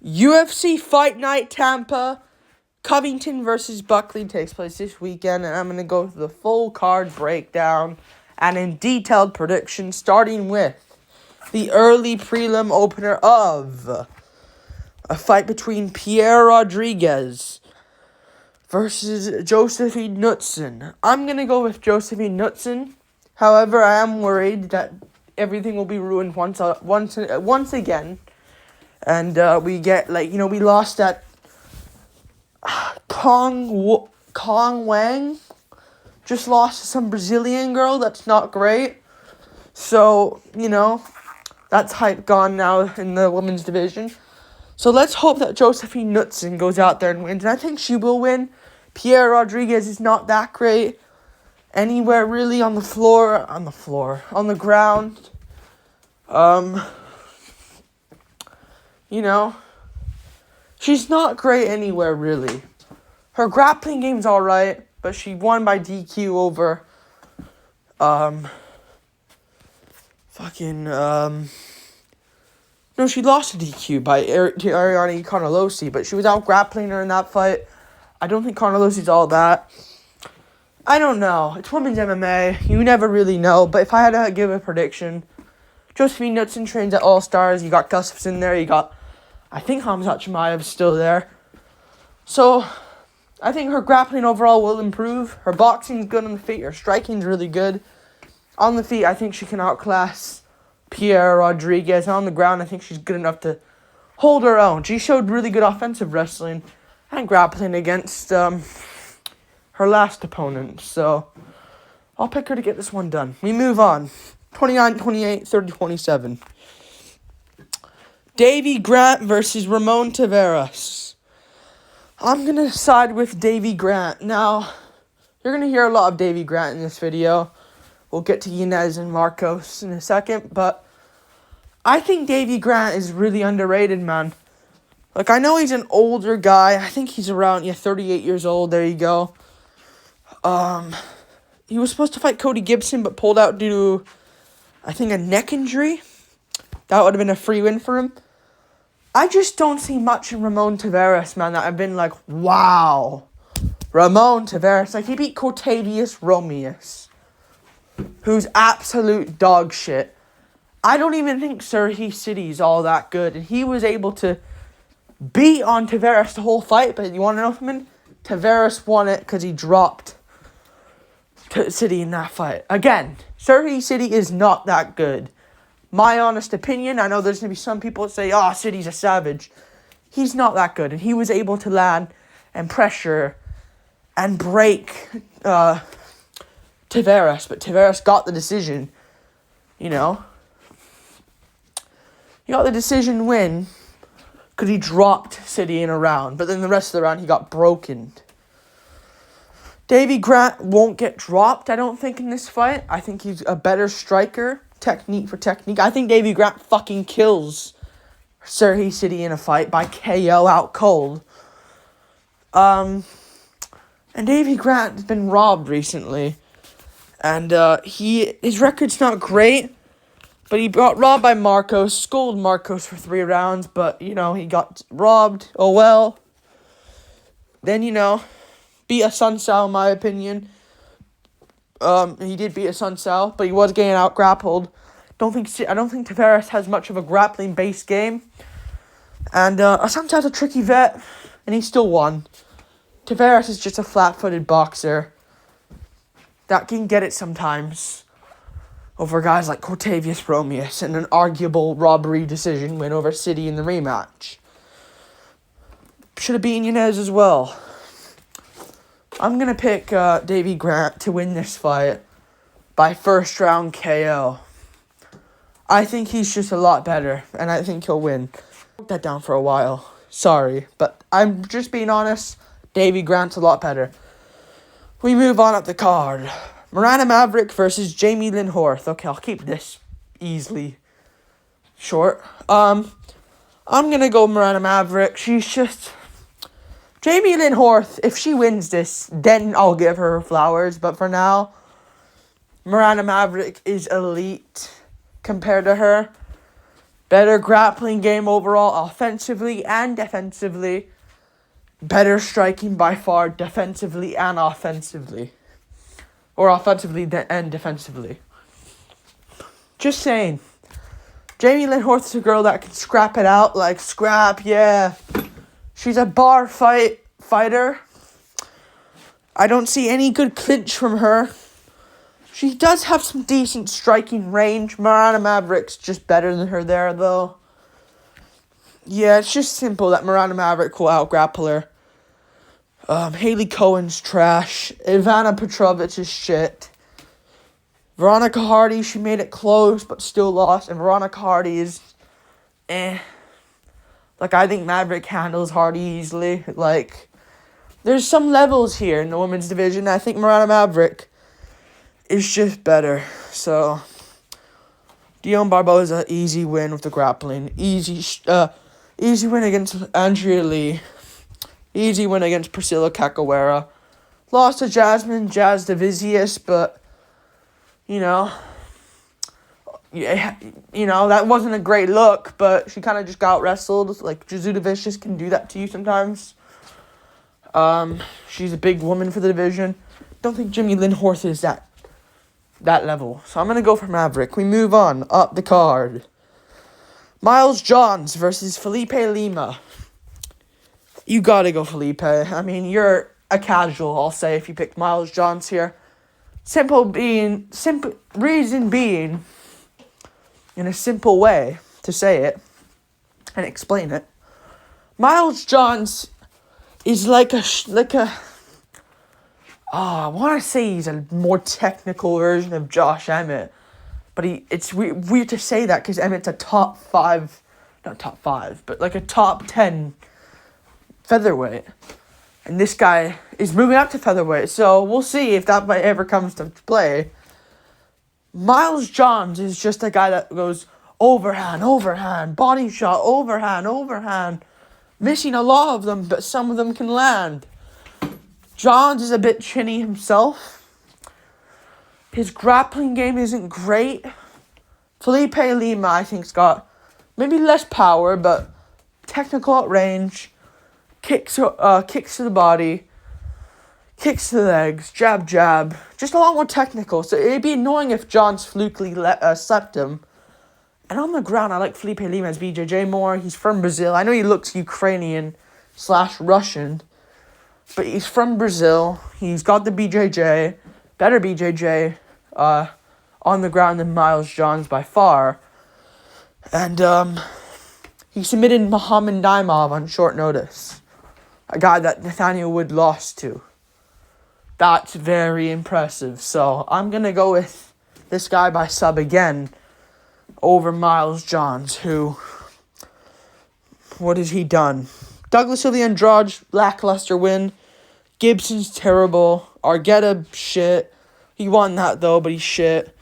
UFC Fight Night Tampa, Covington versus Buckley takes place this weekend, and I'm going to go through the full card breakdown and in detailed predictions, starting with the early prelim opener of a fight between Pierre Rodriguez versus Josephine Knudsen. I'm going to go with Josephine Knudsen. However, I am worried that everything will be ruined once again. And we get, we lost that Kong Wang. Just lost to some Brazilian girl. That's not great. So, that's hype gone now in the women's division. So let's hope that Josephine Knudsen goes out there and wins. And I think she will win. Pierre Rodriguez is not that great anywhere really on the ground. She's not great anywhere really. Her grappling game's alright, but she won by DQ over no, she lost to DQ by Ariane Carnelosi, but she was out grappling her in that fight. I don't think Carnelosi's all that. I don't know. It's women's MMA. You never really know. But if I had to give a prediction, Josephine Knudsen trains at All Stars. You got Gustafsson there. You got, I think Khamzat Chimaev's still there. So, I think her grappling overall will improve. Her boxing's good on the feet. Her striking's really good. On the feet, I think she can outclass Pierre Rodriguez. On the ground, I think she's good enough to hold her own. She showed really good offensive wrestling and grappling against her last opponent. So, I'll pick her to get this one done. We move on. 29-28, 30-27. Davy Grant versus Ramon Taveras. I'm going to side with Davy Grant. Now, you're going to hear a lot of Davy Grant in this video. We'll get to Yanez and Marcos in a second, but I think Davy Grant is really underrated, man. I know he's an older guy. I think he's around, 38 years old. There you go. He was supposed to fight Cody Gibson, but pulled out due to, I think, a neck injury. That would have been a free win for him. I just don't see much in Ramon Taveras, man, that I've been like, wow. Ramon Taveras. He beat Cortavius Romeus, who's absolute dog shit. I don't even think Surrey City's all that good. And he was able to beat on Taveras the whole fight. But you want to know something? Taveras won it because he dropped City in that fight. Again, Surrey City is not that good. My honest opinion, I know there's going to be some people that say, City's a savage. He's not that good. And he was able to land and pressure and break Taveras. But Taveras got the decision, He got the decision win because he dropped City in a round. But then the rest of the round, he got broken. Davy Grant won't get dropped, I don't think, in this fight. I think he's a better striker, technique for technique. I think Davy Grant fucking kills Surrey City in a fight by KO out cold. And Davy Grant has been robbed recently. And his record's not great. But he got robbed by Marcos, schooled Marcos for 3 rounds. But, he got robbed. Oh well. Then, beat a Sun Sao, in my opinion. He did beat a Sun Sao, but he was getting out grappled. I don't think Taveras has much of a grappling based game. And Sun Sao's a tricky vet, and he still won. Taveras is just a flat-footed boxer that can get it sometimes over guys like Cortavius Romeus and an arguable robbery decision win over City in the rematch. Should have beaten Yanez as well. I'm going to pick Davy Grant to win this fight by first round KO. I think he's just a lot better, and I think he'll win. Put that down for a while. Sorry, but I'm just being honest. Davy Grant's a lot better. We move on up the card. Miranda Maverick versus Jamie Lynn Horth. Okay, I'll keep this easily short. I'm going to go Miranda Maverick. She's just... Jamie Lynn Horth, if she wins this, then I'll give her flowers. But for now, Miranda Maverick is elite compared to her. Better grappling game overall, offensively and defensively. Better striking by far, defensively and offensively. Or offensively and defensively. Just saying. Jamie Lynn Horth is a girl that can scrap it out. Like, scrap, yeah. She's a bar fighter. I don't see any good clinch from her. She does have some decent striking range. Miranda Maverick's just better than her there, though. Yeah, it's just simple that Miranda Maverick will out-grapple her. Haley Cohen's trash. Ivana Petrovich is shit. Veronica Hardy, she made it close, but still lost. And Veronica Hardy is Like, I think Maverick handles Hardy easily. Like, there's some levels here in the women's division. I think Miranda Maverick is just better. So, Dion Barboza, easy win with the grappling. Easy win against Andrea Lee. Easy win against Priscilla Cacahuera. Lost to Jazz Divisius, but, that wasn't a great look, but she kind of just got wrestled. Like, Jazuda Vicious can do that to you sometimes. She's a big woman for the division. Don't think Jamie Lynn Horth is that level. So I'm going to go for Maverick. We move on up the card. Miles Johns versus Felipe Lima. You got to go Felipe. I mean, you're a casual, I'll say, if you picked Miles Johns here. Reason being, in a simple way to say it and explain it, Miles Johns is I want to say he's a more technical version of Josh Emmett, but it's weird to say that because Emmett's a top 10 featherweight, and this guy is moving up to featherweight, so we'll see if that ever comes to play. Miles Johns is just a guy that goes overhand, body shot, overhand, missing a lot of them, but some of them can land. Johns is a bit chinny himself. His grappling game isn't great. Felipe Lima, I think, has got maybe less power, but technical at range. Kicks to the body. Kicks to the legs. Jab. Just a lot more technical. So it'd be annoying if Johns flukily slept him. And on the ground, I like Felipe Lima's BJJ more. He's from Brazil. I know he looks Ukrainian/Russian. But he's from Brazil. He's got the BJJ. Better BJJ on the ground than Miles Johns by far. And he submitted Muhammad Naimov on short notice. A guy that Nathaniel Wood lost to. That's very impressive. So I'm going to go with this guy by sub again over Miles Johns, who... What has he done? Douglas Silva Andrade, lackluster win. Gibson's terrible. Argueta, shit. He won that, though, but he's shit.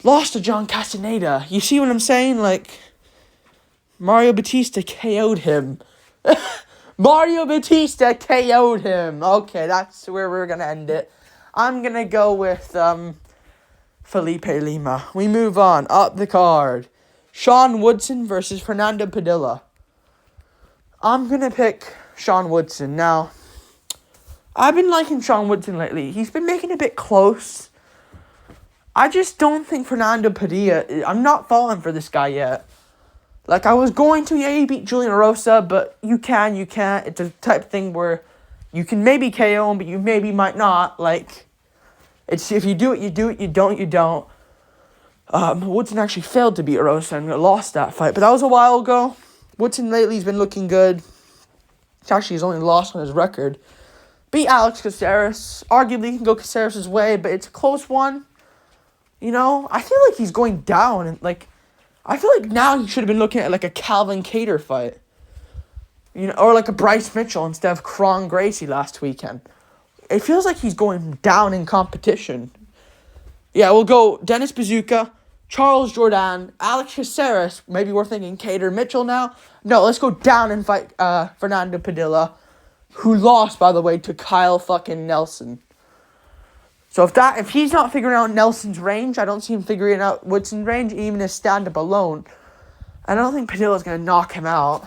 Lost to John Castaneda. You see what I'm saying? Like, Mario Batista KO'd him. Mario Batista KO'd him. Okay, that's where we're going to end it. I'm going to go with Felipe Lima. We move on. Up the card. Sean Woodson versus Fernando Padilla. I'm going to pick Sean Woodson. Now, I've been liking Sean Woodson lately. He's been making it a bit close. I just don't think Fernando Padilla... I'm not falling for this guy yet. Like, I was going to, he beat Julian Rosa, but you can't. It's a type of thing where you can maybe KO him, but you maybe might not. Like, it's if you do it, you do it. You don't, you don't. Woodson actually failed to beat Rosa and lost that fight, but that was a while ago. Woodson lately has been looking good. It's actually his only loss on his record. Beat Alex Caceres. Arguably, he can go Caceres' way, but it's a close one. I feel like he's going down. And I feel like now he should have been looking at, a Calvin Kattar fight. Or, a Bryce Mitchell instead of Kron Gracie last weekend. It feels like he's going down in competition. Yeah, we'll go Dennis Bazooka, Charles Jourdain, Alex Caceres. Maybe we're thinking Kattar Mitchell now. No, let's go down and fight Fernando Padilla, who lost, by the way, to Kyle fucking Nelson. So if he's not figuring out Nelson's range, I don't see him figuring out Woodson's range, even his stand-up alone. I don't think Padilla's going to knock him out.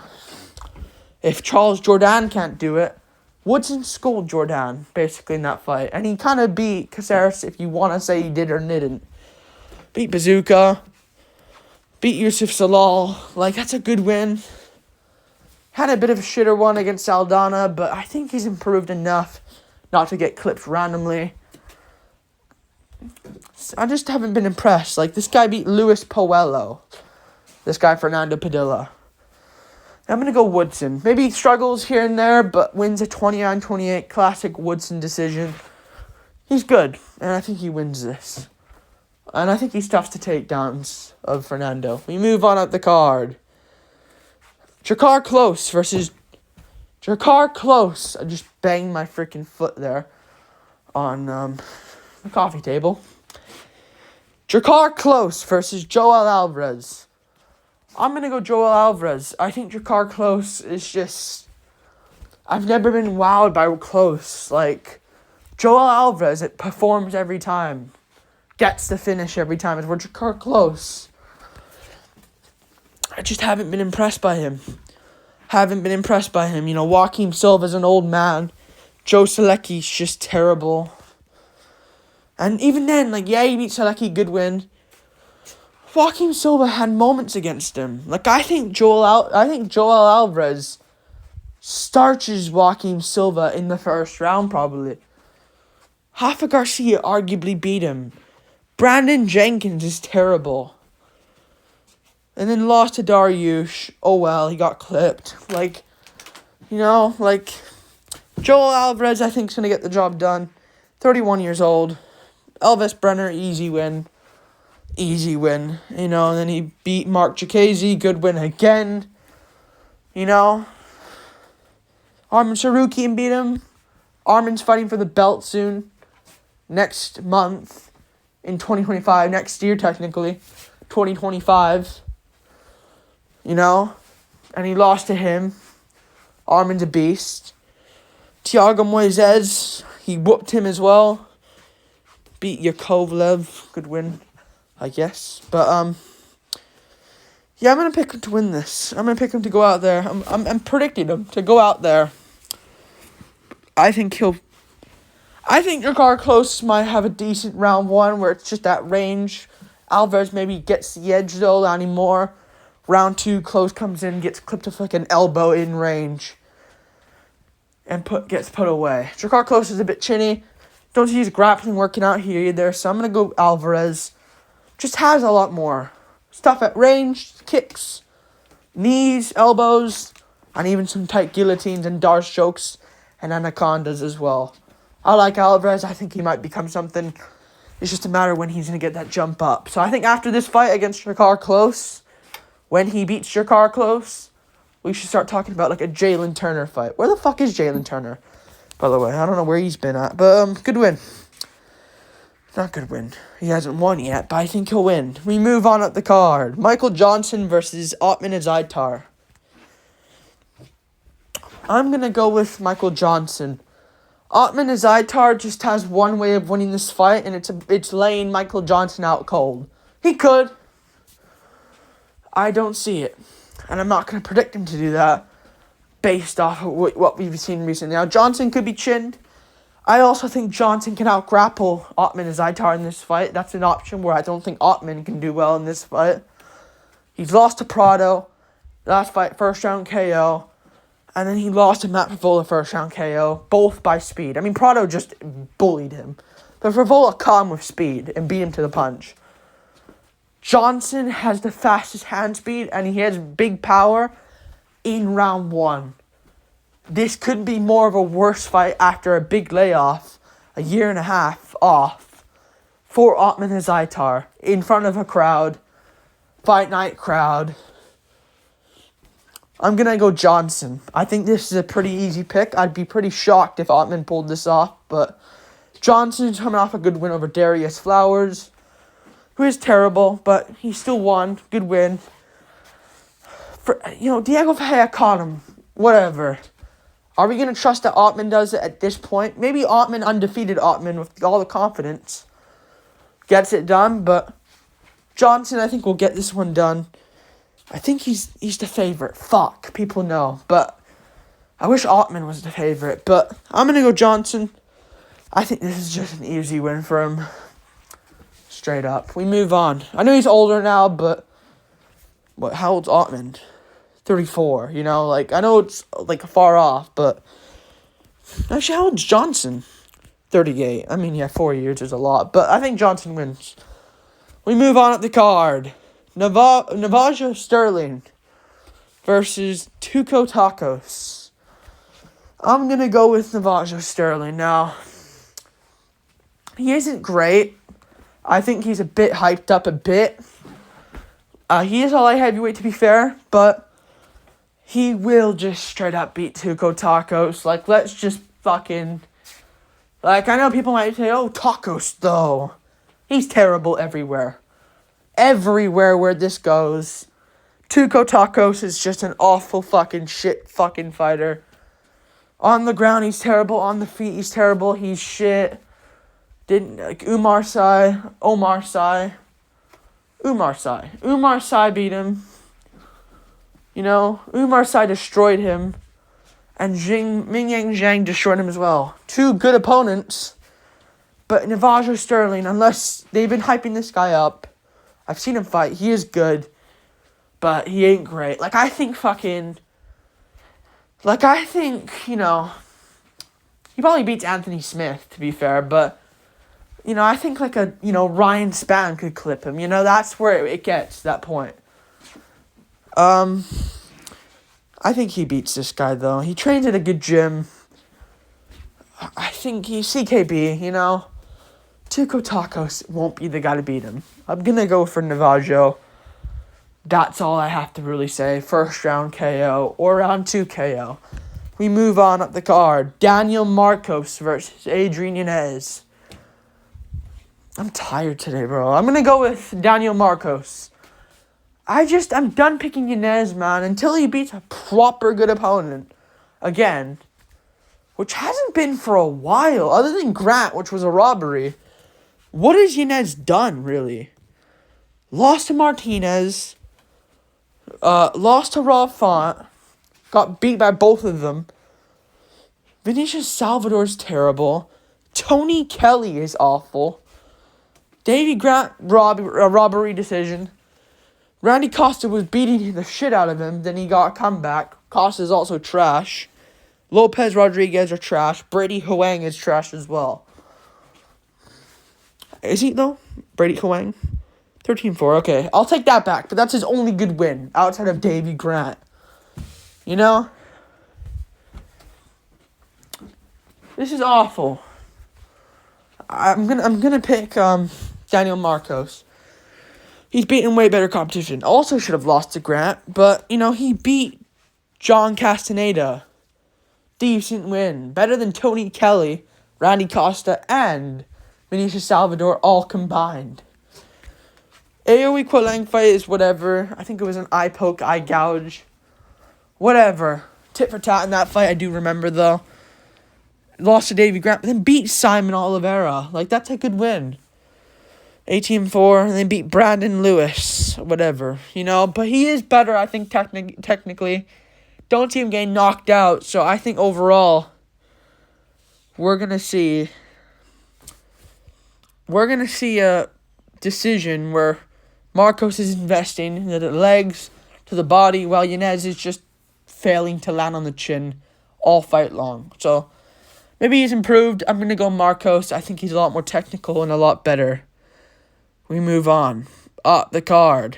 If Charles Jourdain can't do it, Woodson schooled Jourdain, basically, in that fight. And he kind of beat Caceres, if you want to say he did or didn't. Beat Bazooka. Beat Yusuf Salal. Like, that's a good win. Had a bit of a shitter one against Saldana, but I think he's improved enough not to get clipped randomly. I just haven't been impressed. Like, this guy beat Luis Puello. This guy, Fernando Padilla. I'm going to go Woodson. Maybe he struggles here and there, but wins a 29-28 classic Woodson decision. He's good, and I think he wins this. And I think he stuffs the takedowns of Fernando. We move on up the card. Jakar Close versus... Jakar Close. I just banged my freaking foot there on the coffee table. Jakar Close versus Joel Alvarez. I'm going to go Joel Alvarez. I think Jakar Close is just... I've never been wowed by Close. Like, Joel Alvarez, it performs every time. Gets the finish every time. It's where Jakar Close, I just haven't been impressed by him. You know, Joaquim Silva's an old man. Joe Selecki's just terrible. And even then, like, yeah, he beat Selecki, good win. Joaquim Silva had moments against him. Like, I think Joel Alvarez starches Joaquim Silva in the first round, probably. Rafa Garcia arguably beat him. Brandon Jenkins is terrible. And then lost to Dariush. Oh well, he got clipped. Like, you know, like, Joel Alvarez, I think, is going to get the job done. 31 years old. Elvis Brenner, easy win. You know, and then he beat Mark Jacasey, good win again. You know. Arman Sarukian beat him. Arman's fighting for the belt soon. Next month. In 2025, next year technically, 2025, you know, and he lost to him. Arman's a beast. Thiago Moises, he whooped him as well. Beat Yakovlev, good win, I guess. But yeah, I'm gonna pick him to win this. I'm gonna pick him to go out there. I'm predicting him to go out there. I think Jakar Close might have a decent round one where it's just that range. Alvarez maybe gets the edge though, not anymore. Round 2, Close comes in, gets clipped with like an elbow in range. And gets put away. Jakar Close is a bit chinny. Don't see his grappling working out here either, so I'm going to go Alvarez. Just has a lot more stuff at range, kicks, knees, elbows, and even some tight guillotines and Darce chokes and anacondas as well. I like Alvarez. I think he might become something. It's just a matter when he's going to get that jump up. So I think after this fight against Jakar Close, when he beats Jakar Close, we should start talking about like a Jalen Turner fight. Where the fuck is Jalen Turner, by the way? I don't know where he's been at. But good win. Not good win. He hasn't won yet, but I think he'll win. We move on up the card. Michael Johnson versus Ottman Azaitar. I'm going to go with Michael Johnson. Ottman Azaitar just has one way of winning this fight, and it's laying Michael Johnson out cold. He could. I don't see it. And I'm not going to predict him to do that based off of what we've seen recently. Now, Johnson could be chinned. I also think Johnson can out-grapple Ottman Azaitar in this fight. That's an option where I don't think Ottman can do well in this fight. He's lost to Prado. Last fight, first round KO. And then he lost to Matt Favola first round KO, both by speed. I mean, Prado just bullied him. But Favola caught him with speed and beat him to the punch. Johnson has the fastest hand speed, and he has big power in round 1. This could be more of a worse fight after a big layoff, a year and a half off, for Ottman Azaitar in front of a crowd, fight night crowd. I'm going to go Johnson. I think this is a pretty easy pick. I'd be pretty shocked if Ottman pulled this off, but Johnson's coming off a good win over Darius Flowers, who is terrible, but he still won. Good win. Diego Ferreira caught him. Whatever. Are we going to trust that Ottman does it at this point? Maybe undefeated Ottman with all the confidence gets it done, but Johnson, I think, will get this one done. I think he's the favorite. Fuck, people know. But I wish Ottman was the favorite. But I'm going to go Johnson. I think this is just an easy win for him. Straight up. We move on. I know he's older now, but how old's Ottman? 34, you know? Like, I know it's, like, far off, but... Actually, how old's Johnson? 38. I mean, yeah, 4 years is a lot, but I think Johnson wins. We move on up the card. Navajo Sterling versus Tuco Tacos. I'm going to go with Navajo Sterling. Now, he isn't great. I think he's a bit hyped up a bit. He is a light heavyweight, to be fair, but he will just straight up beat Tuco Tacos. Like, let's just fucking... Like, I know people might say, oh, Tacos, though. He's terrible everywhere. Everywhere where this goes. Tuco Tacos is just an awful fucking shit fucking fighter. On the ground, he's terrible. On the feet, he's terrible. He's shit. Umar Sy beat him. You know, Umar Sy destroyed him. And Mingyang Zhang destroyed him as well. Two good opponents. But Navajo Sterling, unless they've been hyping this guy up, I've seen him fight. He is good. But he ain't great. You know, he probably beats Anthony Smith, to be fair. But, you know, I think Ryan Spann could clip him. You know, that's where it gets to that point. I think he beats this guy, though. He trains at a good gym. I think he's CKB, you know. Tuco Tacos won't be the guy to beat him. I'm going to go for Navajo. That's all I have to really say. First round KO or round 2 KO. We move on up the card. Daniel Marcos versus Adrian Yanez. I'm tired today, bro. I'm going to go with Daniel Marcos. I'm done picking Yanez, man, until he beats a proper good opponent. Again. Which hasn't been for a while, other than Grant, which was a robbery. What has Yanez done, really? Lost to Martinez. Lost to Rob Font. Got beat by both of them. Vinicius Salvador's terrible. Tony Kelly is awful. Davey Grant, robbery decision. Randy Costa was beating the shit out of him. Then he got a comeback. Costa's also trash. Lopez Rodriguez are trash. Brady Huang is trash as well. Is he, though? Brady Huang? 13-4. Okay, I'll take that back. But that's his only good win outside of Davey Grant. You know? This is awful. I'm gonna pick Daniel Marcos. He's beaten way better competition. Also should have lost to Grant, but, you know, he beat John Castaneda. Decent win. Better than Tony Kelly, Randy Costa, and Vinicius Salvador all combined. AoE Qualang fight is whatever. I think it was an eye poke, eye gouge. Whatever. Tit for tat in that fight, I do remember, though. Lost to Davey Grant, but then beat Simon Oliveira. Like, that's a good win. 18-4, and then beat Brandon Lewis. Whatever, you know. But he is better, I think, technically. Don't see him getting knocked out. So I think overall, we're going to see a decision where Marcos is investing in the legs to the body, while Yanez is just failing to land on the chin all fight long. So maybe he's improved. I'm going to go Marcos. I think he's a lot more technical and a lot better. We move on. Up the card.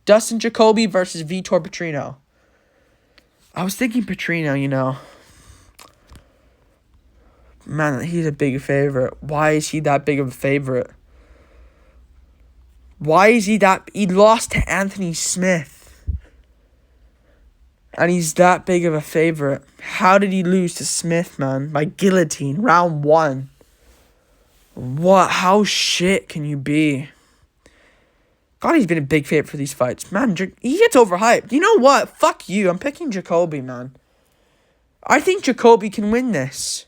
Dustin Jacoby versus Vitor Petrino. I was thinking Petrino, you know. Man, he's a big favorite. Why is he that big of a favorite? Why is he that... He lost to Anthony Smith. And he's that big of a favorite. How did he lose to Smith, man? By guillotine, round 1. What? How shit can you be? God, he's been a big favorite for these fights. Man, he gets overhyped. You know what? Fuck you. I'm picking Jacoby, man. I think Jacoby can win this.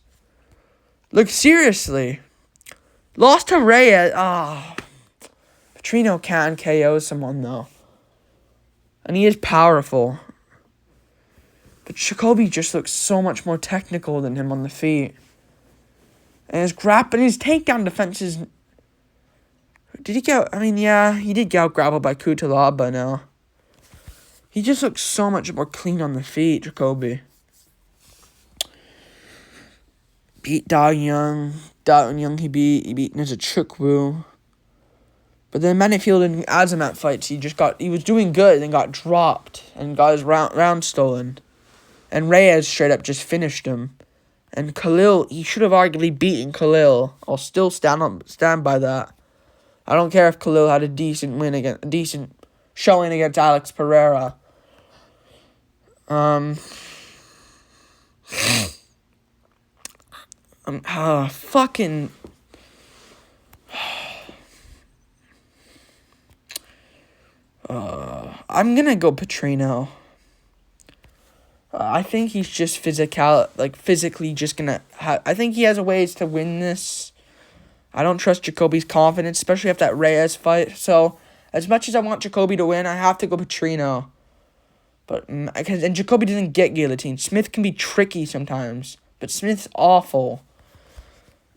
Look, seriously. Lost to Reyes. Petrino can KO someone, though. And he is powerful. But Jacoby just looks so much more technical than him on the feet. And his takedown defense is... Did he get... I mean, yeah, he did get out-grappled by Kutalaba now. He just looks so much more clean on the feet, Jacoby. Beat Da Young. Da Young he beat Nzechukwu. But then Manifield and Azamat fights, he was doing good and then got dropped and got his round stolen. And Reyes straight up just finished him. And Khalil, he should have arguably beaten Khalil. I'll still stand by that. I don't care if Khalil had a decent showing against Alex Pereira. Fucking... I'm gonna go Petrino. I think he's just physically just gonna I think he has a ways to win this. I don't trust Jacoby's confidence, especially after that Reyes fight. So, as much as I want Jacoby to win, I have to go Petrino. And Jacoby doesn't get guillotine. Smith can be tricky sometimes, but Smith's awful.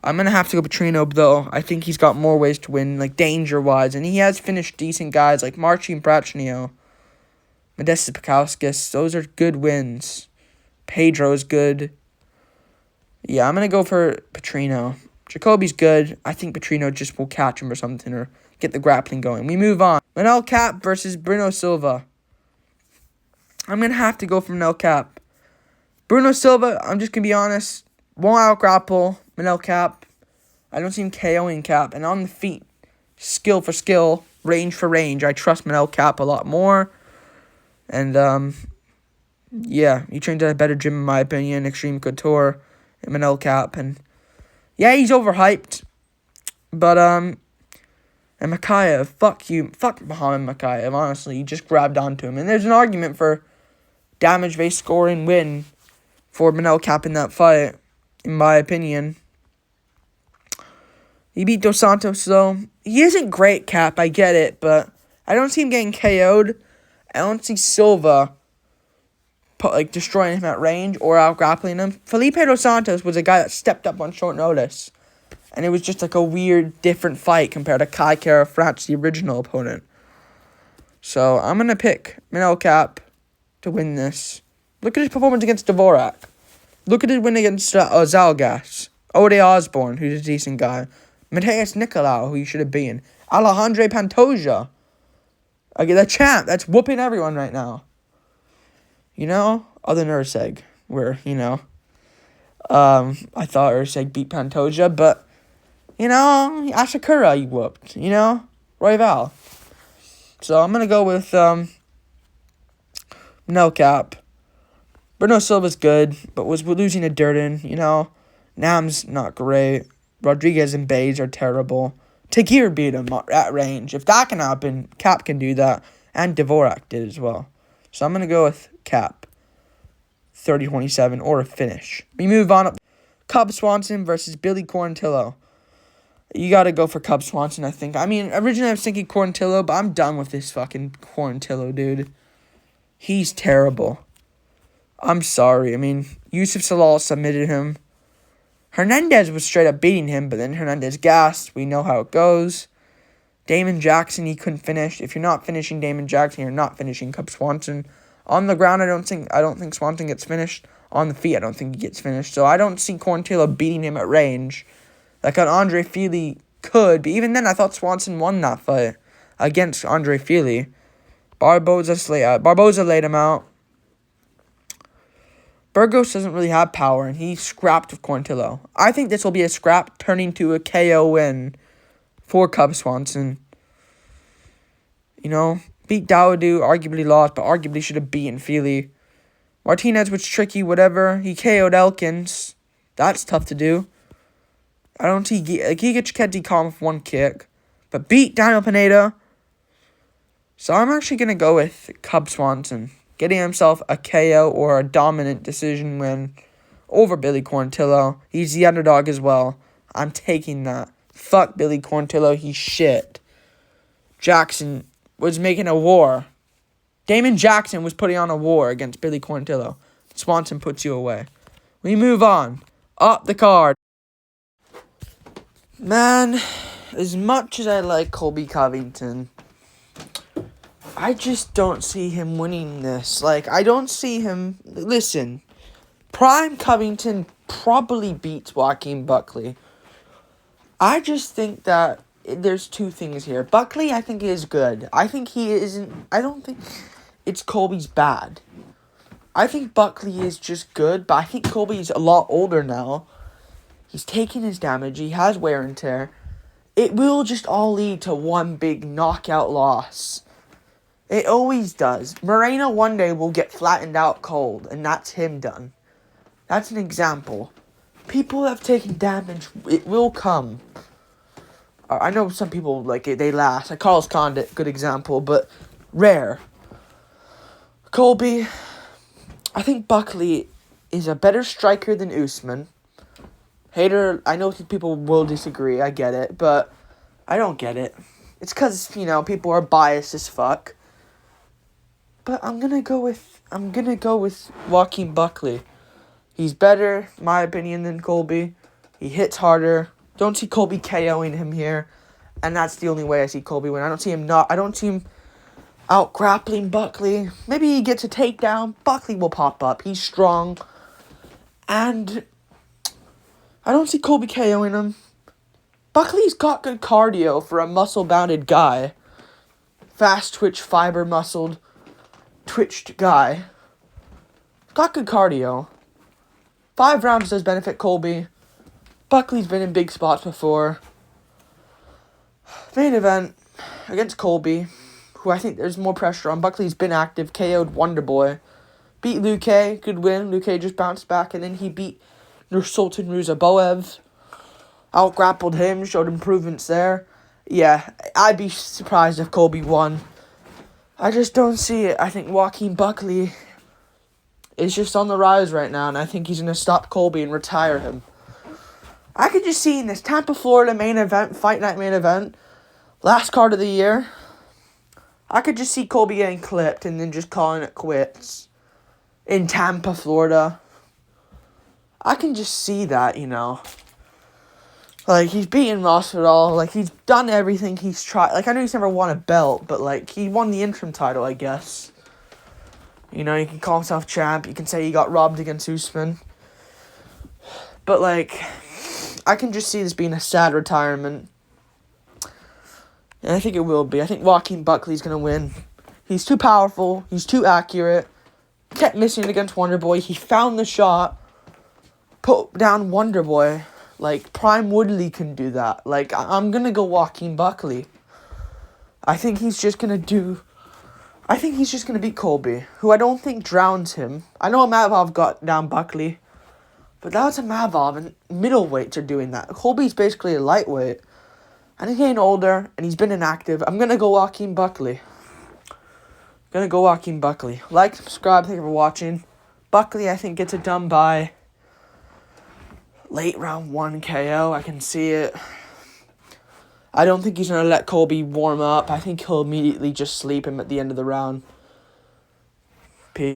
I'm going to have to go Petrino, though. I think he's got more ways to win, like, danger-wise. And he has finished decent guys like Marcin Prachnio, Modestas Bukauskas. Those are good wins. Pedro is good. Yeah, I'm going to go for Petrino. Jacoby's good. I think Petrino just will catch him or something or get the grappling going. We move on. Manel Cap versus Bruno Silva. I'm going to have to go for Manel Cap. Bruno Silva, I'm just going to be honest, won't out-grapple Manel Cap. I don't see him KOing Cap. And on the feet, skill for skill, range for range, I trust Manel Cap a lot more. And, yeah, he trains at a better gym, in my opinion, Extreme Couture, and Manel Cap. And, yeah, he's overhyped. But, and Makayev, fuck you. Fuck Muhammad Makayev, honestly. He just grabbed onto him. And there's an argument for damage-based scoring win for Manel Cap in that fight, in my opinion. He beat Dos Santos, though. He isn't great, Cap, I get it, but I don't see him getting KO'd. I don't see Silva destroying him at range or out-grappling him. Felipe Dos Santos was a guy that stepped up on short notice. And it was just a weird, different fight compared to Kai Kara France, the original opponent. So, I'm going to pick Manel Cap to win this. Look at his performance against Dvorak. Look at his win against Zalgas. Ode Osborne, who's a decent guy. Mateus Nicolau, who you should have beaten. Alejandro Pantoja. The champ that's whooping everyone right now. Other than Urseg, where, I thought Urseg beat Pantoja, but, Ashikura he whooped, Royval. So I'm going to go with Manel Cap. Bruno Silva's good, but was losing to Durden, Nam's not great. Rodriguez and Bays are terrible. Tagir beat him at range. If that can happen, Cap can do that. And Dvorak did as well. So I'm going to go with Cap. 30-27 or a finish. We move on up. Cub Swanson versus Billy Quarantillo. You got to go for Cub Swanson, I think. I mean, originally I was thinking Quarantillo, but I'm done with this fucking Quarantillo, dude. He's terrible. I'm sorry. I mean, Yusuf Salal submitted him. Hernandez was straight up beating him, but then Hernandez gassed. We know how it goes. Damon Jackson, he couldn't finish. If you're not finishing Damon Jackson, you're not finishing Cub Swanson. On the ground, I don't think Swanson gets finished. On the feet, I don't think he gets finished. So I don't see Quarantillo beating him at range. Like an Andre Fili could, but even then, I thought Swanson won that fight against Andre Fili. Barboza laid him out. Burgos doesn't really have power, and he scrapped with Quarantillo. I think this will be a scrap turning to a KO win for Cub Swanson. Beat Dawoodu, arguably lost, but arguably should have beaten Fili. Martinez was tricky, whatever. He KO'd Elkins. That's tough to do. I don't see... Giga can't decalm with one kick, but beat Daniel Pineda. So I'm actually going to go with Cub Swanson, getting himself a KO or a dominant decision win over Billy Quarantillo. He's the underdog as well. I'm taking that. Fuck Billy Quarantillo, he's shit. Jackson was making a war. Damon Jackson was putting on a war against Billy Quarantillo. Swanson puts you away. We move on. Up the card. Man, as much as I like Colby Covington, I just don't see him winning this. Like, I don't see him... Listen, prime Covington probably beats Joaquin Buckley. I just think that there's two things here. Buckley, I think, is good. I think he isn't... I don't think it's Colby's bad. I think Buckley is just good, but I think Colby's a lot older now. He's taking his damage. He has wear and tear. It will just all lead to one big knockout loss. It always does. Moreno one day will get flattened out cold, and that's him done. That's an example. People have taken damage. It will come. I know some people, like, they last. Like Carlos Condit, good example, but rare. Colby, I think Buckley is a better striker than Usman. Hater, I know people will disagree, I get it, but I don't get it. It's because, people are biased as fuck. But I'm gonna go with Joaquin Buckley. He's better, in my opinion, than Colby. He hits harder. Don't see Colby KOing him here. And that's the only way I see Colby win. I don't see him out grappling Buckley. Maybe he gets a takedown. Buckley will pop up. He's strong. And I don't see Colby KOing him. Buckley's got good cardio for a muscle-bounded guy. Fast twitch, fiber-muscled, twitched guy. Got good cardio. 5 rounds does benefit Colby. Buckley's been in big spots before. Main event against Colby, who I think there's more pressure on. Buckley's been active, KO'd Wonderboy. Beat Luque, good win. Luque just bounced back, and then he beat Nursultan Ruzaboev. Out-grappled him, showed improvements there. Yeah, I'd be surprised if Colby won. I just don't see it. I think Joaquin Buckley is just on the rise right now, and I think he's going to stop Colby and retire him. I could just see in this Tampa, Florida main event, fight night main event, last card of the year, I could just see Colby getting clipped and then just calling it quits. In Tampa, Florida. I can just see that, Like, he's beaten Masvidal. Like, he's done everything he's tried. Like, I know he's never won a belt, but, like, he won the interim title, I guess. He can call himself champ. You can say he got robbed against Usman. But, like, I can just see this being a sad retirement. And I think it will be. I think Joaquin Buckley's going to win. He's too powerful. He's too accurate. Kept missing it against Wonderboy. He found the shot. Put down Wonderboy. Like, Prime Woodley can do that. Like, I'm going to go Joaquin Buckley. I think he's just going to beat Colby, who I don't think drowns him. I know Mavov got down Buckley, but that was a Mavov, and middleweights are doing that. Colby's basically a lightweight, and he's getting older, and he's been inactive. I'm going to go Joaquin Buckley. Like, subscribe, thank you for watching. Buckley, I think, gets it done by late round 1 KO. I can see it. I don't think he's going to let Colby warm up. I think he'll immediately just sleep him at the end of the round.